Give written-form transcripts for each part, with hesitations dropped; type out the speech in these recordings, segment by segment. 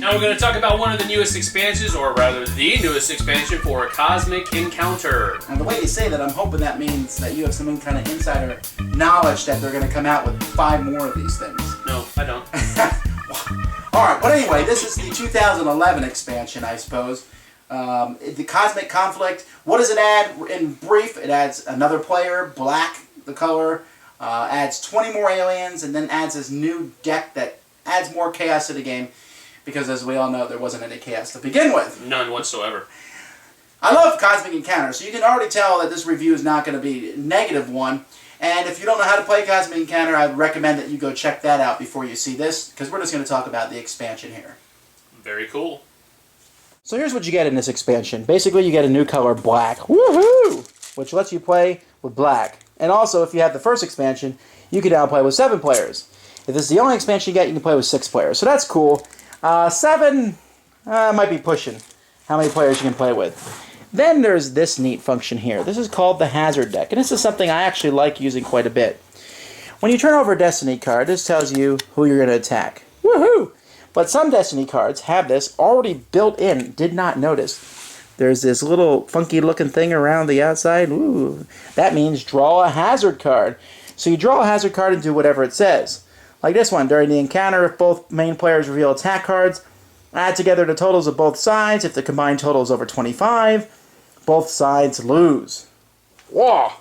Now we're going to talk about one of the newest expansions, or rather the newest expansion for Cosmic Encounter. And the way you say that, I'm hoping that means that you have some kind of insider knowledge that they're going to come out with 5 more of these things. No, I don't. Alright, but anyway, this is the 2011 expansion, I suppose. The Cosmic Conflict. What does it add? In brief, it adds another player, black, the color, adds 20 more aliens, and then adds this new deck that adds more chaos to the game, because as we all know, there wasn't any chaos to begin with. None whatsoever. I love Cosmic Encounter, so you can already tell that this review is not going to be a negative one. And if you don't know how to play Cosmic Encounter, I'd recommend that you go check that out before you see this, because we're just going to talk about the expansion here. Very cool. So here's what you get in this expansion. Basically, you get a new color, black. Woohoo! Which lets you play with black. And also, if you have the first expansion, you can now play with 7 players. If this is the only expansion you get, you can play with 6 players. So that's cool. 7 might be pushing how many players you can play with. Then there's this neat function here. This is called the Hazard deck, and this is something I actually like using quite a bit. When you turn over a Destiny card, this tells you who you're going to attack. Woohoo! But some Destiny cards have this already built in. Did not notice. There's this little funky looking thing around the outside. Ooh, that means draw a Hazard card. So you draw a Hazard card and do whatever it says. Like this one, during the encounter, if both main players reveal attack cards, add together the totals of both sides. If the combined total is over 25, both sides lose. Whoa!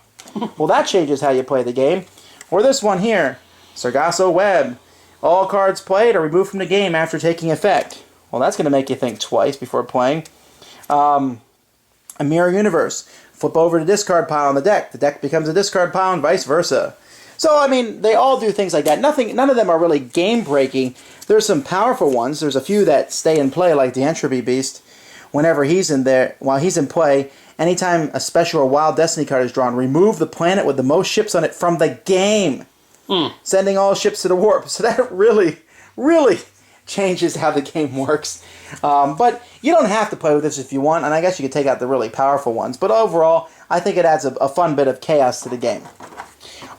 Well, that changes how you play the game. Or this one here, Sargasso Web. All cards played are removed from the game after taking effect. Well, that's going to make you think twice before playing. A Mirror Universe. Flip over the discard pile on the deck. The deck becomes a discard pile and vice versa. So, I mean, they all do things like that. None of them are really game-breaking. There's some powerful ones. There's a few that stay in play, like the Entropy Beast. Whenever he's in there, while he's in play, anytime a special or wild Destiny card is drawn, remove the planet with the most ships on it from the game. Sending all ships to the warp. So that really, really changes how the game works. But you don't have to play with this if you want, and I guess you could take out the really powerful ones. But overall, I think it adds a fun bit of chaos to the game.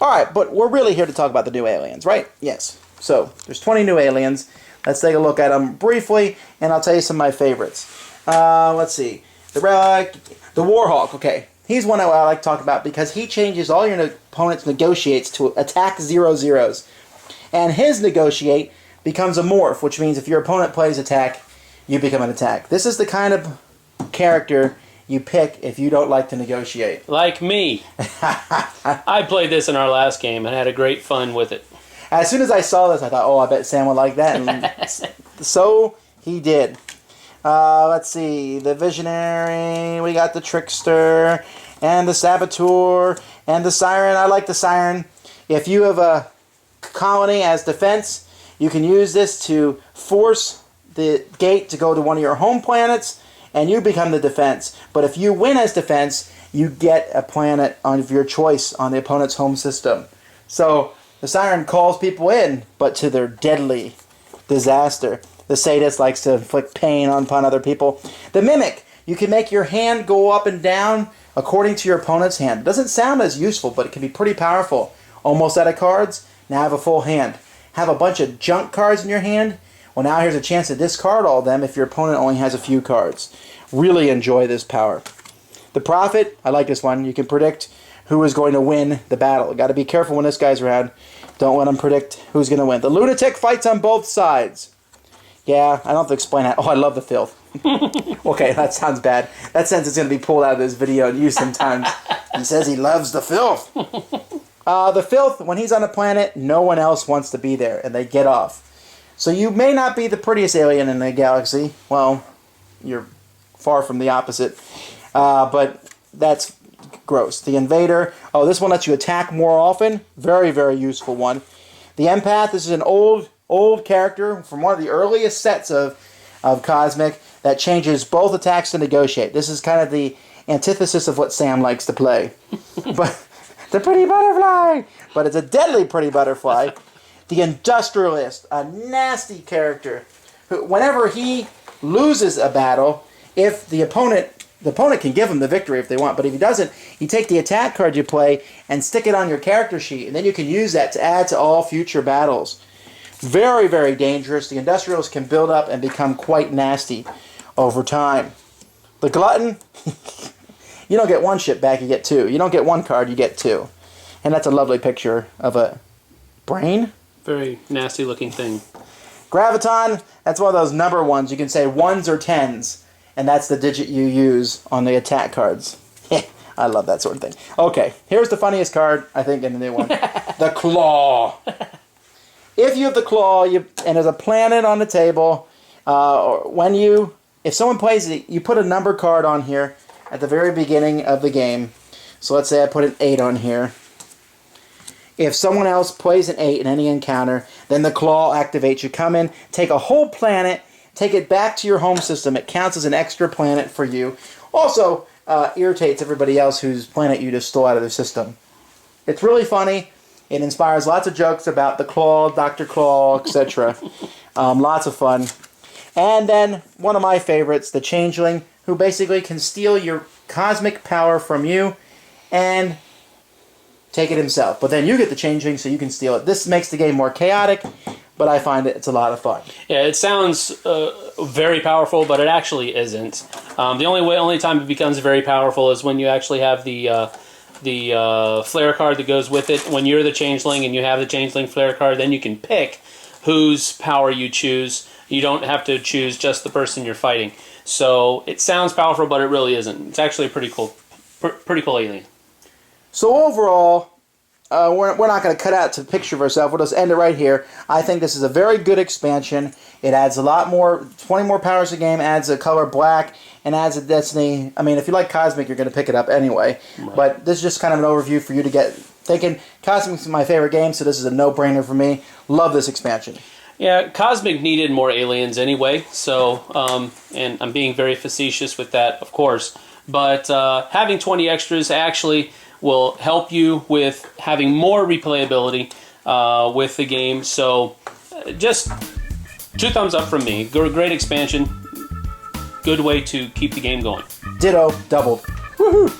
Alright, but we're really here to talk about the new aliens, right? Yes. So, there's 20 new aliens. Let's take a look at them briefly, and I'll tell you some of my favorites. Let's see. The Warhawk, okay. He's one I like to talk about because he changes all your opponent's negotiates to attack 0/0s. And his negotiate becomes a morph, which means if your opponent plays attack, you become an attack. This is the kind of character you pick if you don't like to negotiate. Like me. I played this in our last game and had a great fun with it. As soon as I saw this, I thought, oh, I bet Sam would like that. And so he did. Let's see. The Visionary. We got the Trickster. And the Saboteur. And the Siren. I like the Siren. If you have a colony as defense, you can use this to force the gate to go to one of your home planets, and you become the defense. But if you win as defense, you get a planet of your choice on the opponent's home system. So the Siren calls people in, but to their deadly disaster. The Sadist likes to inflict pain upon other people. The Mimic. You can make your hand go up and down according to your opponent's hand. It doesn't sound as useful, but it can be pretty powerful. Almost out of cards, now have a full hand. Have a bunch of junk cards in your hand, well, now here's a chance to discard all of them if your opponent only has a few cards. Really enjoy this power. The Prophet, I like this one. You can predict who is going to win the battle. Got to be careful when this guy's around. Don't let him predict who's going to win. The Lunatic fights on both sides. Yeah, I don't have to explain that. Oh, I love the filth. Okay, that sounds bad. That sentence is going to be pulled out of this video and used sometimes. He says he loves the filth. The filth, when he's on a planet, no one else wants to be there, and they get off. So you may not be the prettiest alien in the galaxy. Well, you're far from the opposite. But that's gross. The Invader. Oh, this one lets you attack more often. Very, very useful one. The Empath. This is an old character from one of the earliest sets of Cosmic that changes both attacks to negotiate. This is kind of the antithesis of what Sam likes to play. But the pretty butterfly! But it's a deadly pretty butterfly. The Industrialist, a nasty character who, whenever he loses a battle, if the opponent can give him the victory if they want, but if he doesn't, you take the attack card you play and stick it on your character sheet, and then you can use that to add to all future battles. Very, very dangerous. The industrials can build up and become quite nasty over time. The glutton, you don't get one ship back, you get two. You don't get one card, you get two. And that's a lovely picture of a brain. Very nasty looking thing. Graviton, that's one of those number ones. You can say ones or tens, and that's the digit you use on the attack cards. I love that sort of thing. Okay, here's the funniest card, I think, in the new one. The Claw. If you have the Claw, and there's a planet on the table, if someone plays it, you put a number card on here at the very beginning of the game. So let's say I put an 8 on here. If someone else plays an 8 in any encounter, then the Claw activates. You come in, take a whole planet, take it back to your home system. It counts as an extra planet for you. Also, irritates everybody else whose planet you just stole out of their system. It's really funny. It inspires lots of jokes about the Claw, Dr. Claw, etc. Lots of fun. And then, one of my favorites, the Changeling, who basically can steal your cosmic power from you and take it himself. But then you get the Changeling, so you can steal it. This makes the game more chaotic, but I find it's a lot of fun. Yeah, it sounds very powerful, but it actually isn't. The only time it becomes very powerful is when you actually have the flare card that goes with it. When you're the Changeling and you have the Changeling flare card, then you can pick whose power you choose. You don't have to choose just the person you're fighting. So it sounds powerful, but it really isn't. It's actually a pretty cool alien. So overall, we're not going to cut out to the picture of ourselves. We'll just end it right here. I think this is a very good expansion. It adds a lot more, 20 more powers a game, adds a color black, and adds a destiny. I mean, if you like Cosmic, you're going to pick it up anyway. Right. But this is just kind of an overview for you to get thinking. Cosmic's my favorite game, so this is a no-brainer for me. Love this expansion. Yeah, Cosmic needed more aliens anyway, so, and I'm being very facetious with that, of course. But having 20 extras actually will help you with having more replayability with the game. So just 2 thumbs up from me. Great expansion. Good way to keep the game going. Ditto, doubled. Woohoo!